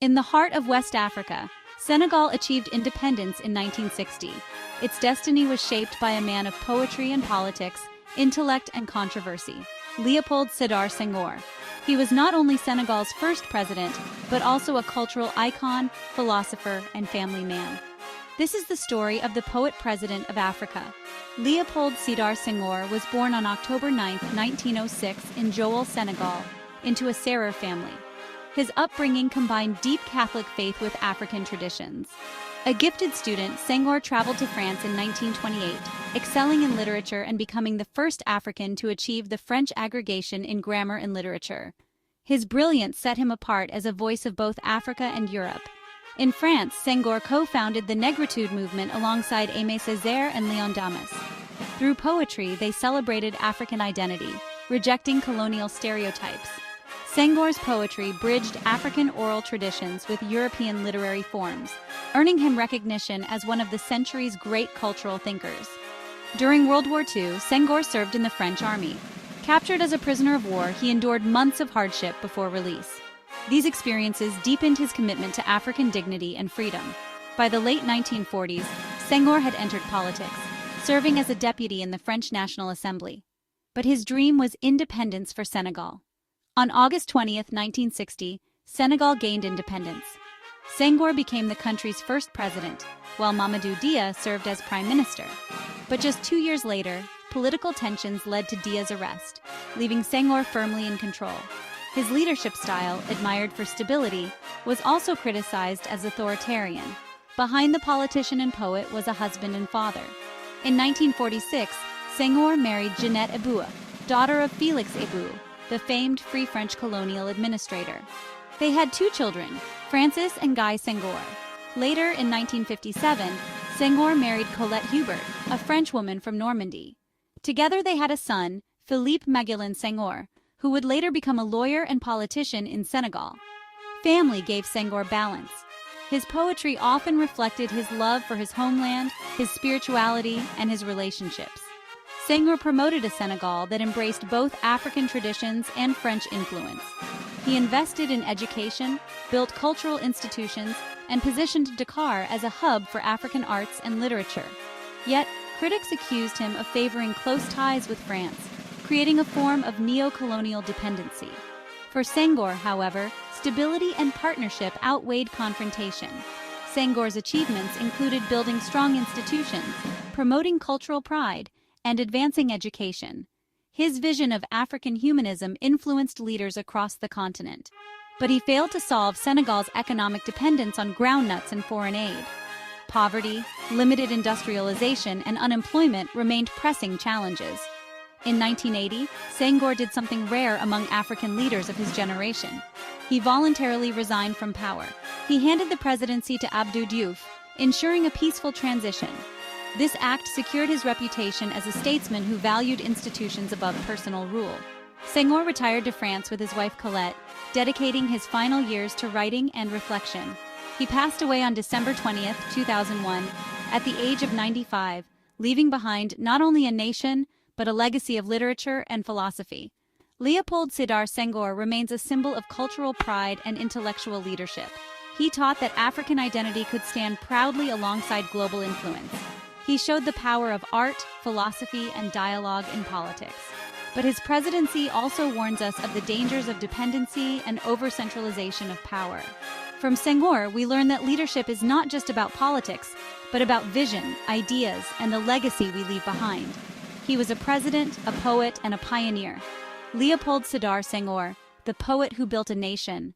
In the heart of West Africa, Senegal achieved independence in 1960. Its destiny was shaped by a man of poetry and politics, intellect and controversy, Léopold Sédar Senghor. He was not only Senegal's first president, but also a cultural icon, philosopher, and family man. This is the story of the poet president of Africa. Léopold Sédar Senghor was born on October 9, 1906 in Joal, Senegal, into a Serer family. His upbringing combined deep Catholic faith with African traditions. A gifted student, Senghor traveled to France in 1928, excelling in literature and becoming the first African to achieve the French aggregation in grammar and literature. His brilliance set him apart as a voice of both Africa and Europe. In France, Senghor co-founded the Negritude movement alongside Aimé Césaire and Léon Damas. Through poetry, they celebrated African identity, rejecting colonial stereotypes. Senghor's poetry bridged African oral traditions with European literary forms, earning him recognition as one of the century's great cultural thinkers. During World War II, Senghor served in the French army. Captured as a prisoner of war, he endured months of hardship before release. These experiences deepened his commitment to African dignity and freedom. By the late 1940s, Senghor had entered politics, serving as a deputy in the French National Assembly. But his dream was independence for Senegal. On August 20, 1960, Senegal gained independence. Senghor became the country's first president, while Mamadou Dia served as prime minister. But just 2 years later, political tensions led to Dia's arrest, leaving Senghor firmly in control. His leadership style, admired for stability, was also criticized as authoritarian. Behind the politician and poet was a husband and father. In 1946, Senghor married Jeannette Eboué, daughter of Félix Eboué, the famed Free French colonial administrator. They had 2 children, Francis and Guy Senghor. Later, in 1957, Senghor married Colette Hubert, a French woman from Normandy. Together they had a son, Philippe Maguilène Senghor, who would later become a lawyer and politician in Senegal. Family gave Senghor balance. His poetry often reflected his love for his homeland, his spirituality, and his relationships. Senghor promoted a Senegal that embraced both African traditions and French influence. He invested in education, built cultural institutions, and positioned Dakar as a hub for African arts and literature. Yet, critics accused him of favoring close ties with France, creating a form of neo-colonial dependency. For Senghor, however, stability and partnership outweighed confrontation. Senghor's achievements included building strong institutions, promoting cultural pride, and advancing education. His vision of African humanism influenced leaders across the continent. But he failed to solve Senegal's economic dependence on groundnuts and foreign aid. Poverty, limited industrialization, and unemployment remained pressing challenges. In 1980, Senghor did something rare among African leaders of his generation. He voluntarily resigned from power. He handed the presidency to Abdou Diouf, ensuring a peaceful transition. This act secured his reputation as a statesman who valued institutions above personal rule. Senghor retired to France with his wife Colette, dedicating his final years to writing and reflection. He passed away on December 20, 2001, at the age of 95, leaving behind not only a nation, but a legacy of literature and philosophy. Léopold Sédar Senghor remains a symbol of cultural pride and intellectual leadership. He taught that African identity could stand proudly alongside global influence. He showed the power of art, philosophy, and dialogue in politics. But his presidency also warns us of the dangers of dependency and over-centralization of power. From Senghor, we learn that leadership is not just about politics, but about vision, ideas, and the legacy we leave behind. He was a president, a poet, and a pioneer. Léopold Sédar Senghor, the poet who built a nation,